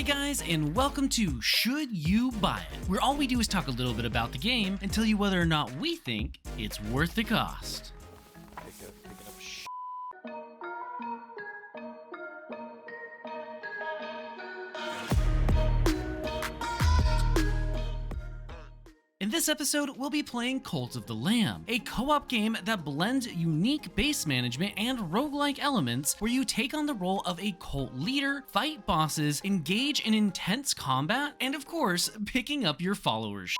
Hey guys, and welcome to Should You Buy It, where all we do is talk a little bit about the game and tell you whether or not we think it's worth the cost. In this episode, we'll be playing Cult of the Lamb, a co-op game that blends unique base management and roguelike elements where you take on the role of a cult leader, fight bosses, engage in intense combat, and of course, picking up your followers'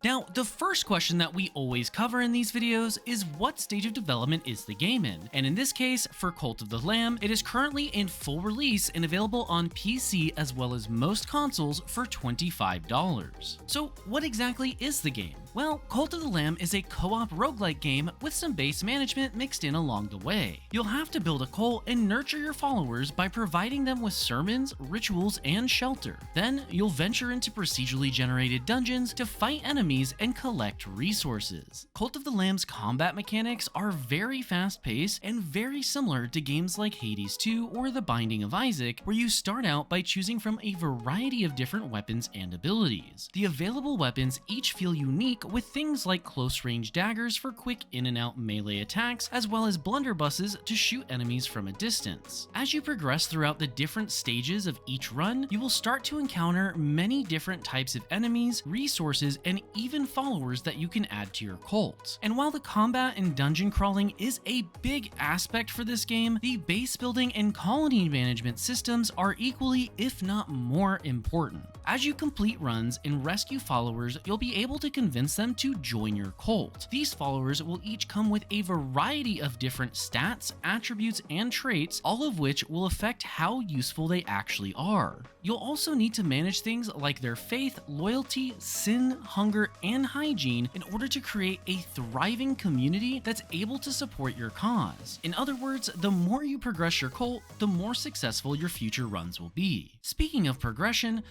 Now, the first question that we always cover in these videos is what stage of development is the game in? And in this case, for Cult of the Lamb, it is currently in full release and available on PC as well as most consoles for $25. So what exactly is the game? Well, Cult of the Lamb is a co-op roguelike game with some base management mixed in along the way. You'll have to build a cult and nurture your followers by providing them with sermons, rituals, and shelter. Then, you'll venture into procedurally generated dungeons to fight enemies and collect resources. Cult of the Lamb's combat mechanics are very fast-paced and very similar to games like Hades 2 or The Binding of Isaac, where you start out by choosing from a variety of different weapons and abilities. The available weapons each feel unique, with things like close-range daggers for quick in-and-out melee attacks, as well as blunderbusses to shoot enemies from a distance. As you progress throughout the different stages of each run, you will start to encounter many different types of enemies, resources, and even followers that you can add to your cult. And while the combat and dungeon crawling is a big aspect for this game, the base building and colony management systems are equally, if not more, important. As you complete runs and rescue followers, you'll be able to convince them to join your cult. These followers will each come with a variety of different stats, attributes, and traits, all of which will affect how useful they actually are. You'll also need to manage things like their faith, loyalty, sin, hunger, and hygiene in order to create a thriving community that's able to support your cause. In other words, the more you progress your cult, the more successful your future runs will be. Speaking of progression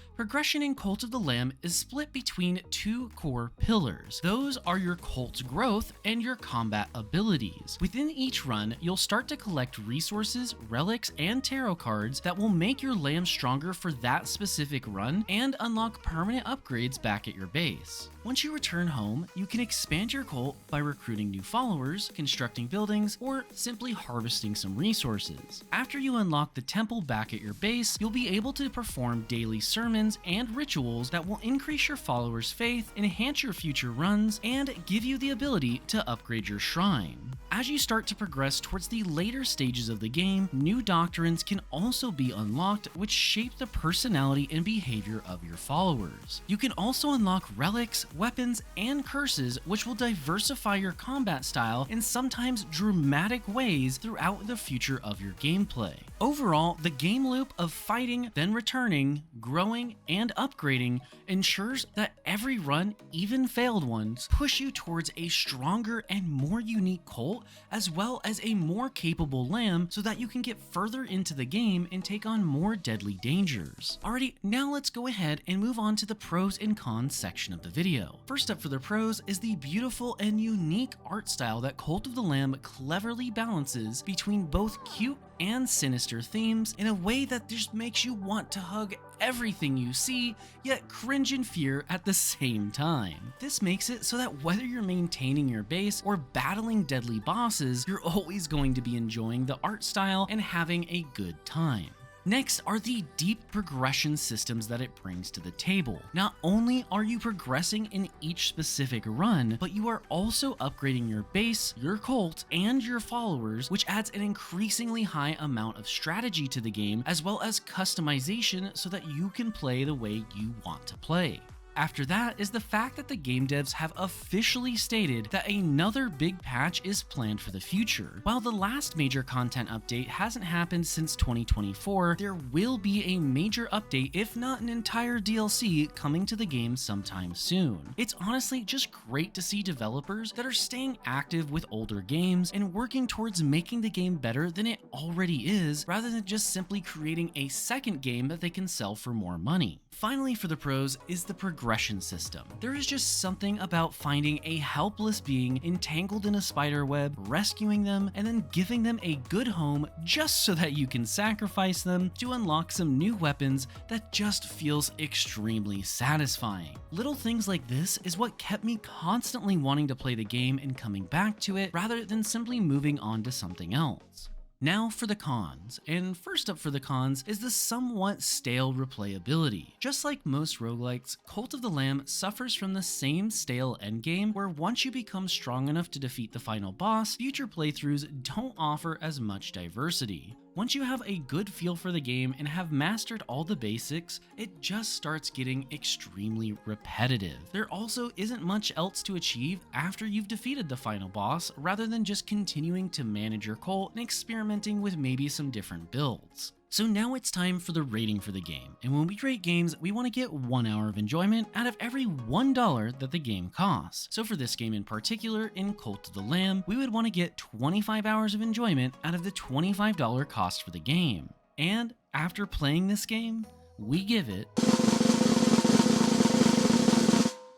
in Cult of the Lamb is split between two core pillars. Those are your cult's growth and your combat abilities. Within each run, you'll start to collect resources, relics, and tarot cards that will make your lamb stronger for that specific run and unlock permanent upgrades back at your base. Once you return home, you can expand your cult by recruiting new followers, constructing buildings, or simply harvesting some resources. After you unlock the temple back at your base, you'll be able to perform daily sermons and rituals that will increase your followers' faith, enhance your future runs, and give you the ability to upgrade your shrine. As you start to progress towards the later stages of the game, new doctrines can also be unlocked, which shape the personality and behavior of your followers. You can also unlock relics, weapons, and curses, which will diversify your combat style in sometimes dramatic ways throughout the future of your gameplay. Overall, the game loop of fighting, then returning, growing, and upgrading ensures that every run, even failed ones, push you towards a stronger and more unique cult, as well as a more capable lamb, so that you can get further into the game and take on more deadly dangers. Alrighty, now let's go ahead and move on to the pros and cons section of the video. First up for the pros is the beautiful and unique art style that Cult of the Lamb cleverly balances between both cute and sinister themes in a way that just makes you want to hug everything you see, yet cringe in fear at the same time. This makes it so that whether you're maintaining your base or battling deadly bosses, you're always going to be enjoying the art style and having a good time. Next are the deep progression systems that it brings to the table. Not only are you progressing in each specific run, but you are also upgrading your base, your cult, and your followers, which adds an increasingly high amount of strategy to the game, as well as customization so that you can play the way you want to play. After that is the fact that the game devs have officially stated that another big patch is planned for the future. While the last major content update hasn't happened since 2024, there will be a major update, if not an entire DLC, coming to the game sometime soon. It's honestly just great to see developers that are staying active with older games and working towards making the game better than it already is, rather than just simply creating a second game that they can sell for more money. Finally, for the pros is the progression progression system. There is just something about finding a helpless being entangled in a spider web, rescuing them, and then giving them a good home just so that you can sacrifice them to unlock some new weapons that just feels extremely satisfying. Little things like this is what kept me constantly wanting to play the game and coming back to it rather than simply moving on to something else. Now for the cons, and first up for the cons is the somewhat stale replayability. Just like most roguelikes, Cult of the Lamb suffers from the same stale endgame where once you become strong enough to defeat the final boss, future playthroughs don't offer as much diversity. Once you have a good feel for the game and have mastered all the basics, it just starts getting extremely repetitive. There also isn't much else to achieve after you've defeated the final boss, rather than just continuing to manage your cult and experimenting with maybe some different builds. So now it's time for the rating for the game, and when we rate games, we want to get 1 hour of enjoyment out of every $1 that the game costs. So for this game in particular, in Cult of the Lamb, we would want to get 25 hours of enjoyment out of the $25 cost for the game. And after playing this game, we give it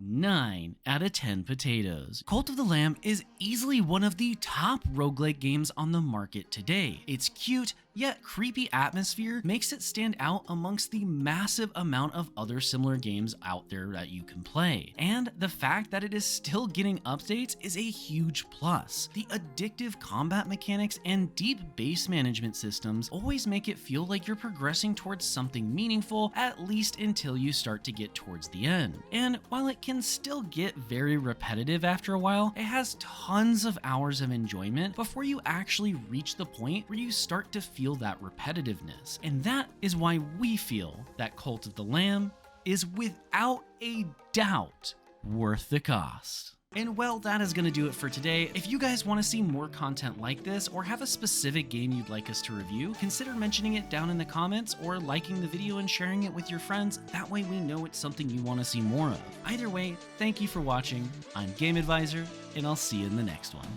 9 out of 10 potatoes. Cult of the Lamb is easily one of the top roguelike games on the market today. It's cute, yet creepy atmosphere makes it stand out amongst the massive amount of other similar games out there that you can play. And the fact that it is still getting updates is a huge plus. The addictive combat mechanics and deep base management systems always make it feel like you're progressing towards something meaningful, at least until you start to get towards the end. And while it can still get very repetitive after a while, it has tons of hours of enjoyment before you actually reach the point where you start to feel that repetitiveness. And that is why we feel that Cult of the Lamb is without a doubt worth the cost. And well, that is going to do it for today. If you guys want to see more content like this or have a specific game you'd like us to review, consider mentioning it down in the comments or liking the video and sharing it with your friends. That way we know it's something you want to see more of. Either way, thank you for watching. I'm Game Advisor, and I'll see you in the next one.